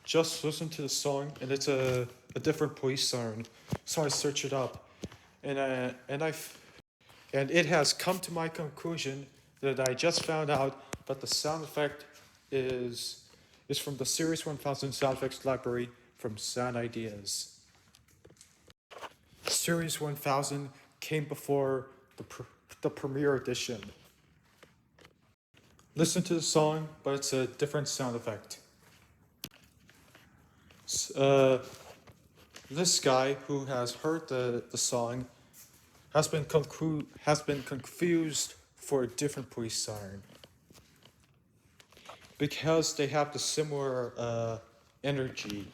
just listen to the song, and it's a different police siren. So I searched it up, and it has come to my conclusion that I just found out that the sound effect is from the Series 1000 sound effects library from Sound Ideas. Series 1000 came before the Premiere Edition. Listen to the song, but it's a different sound effect. This guy who has heard the song has been confused for a different police siren because they have the similar energy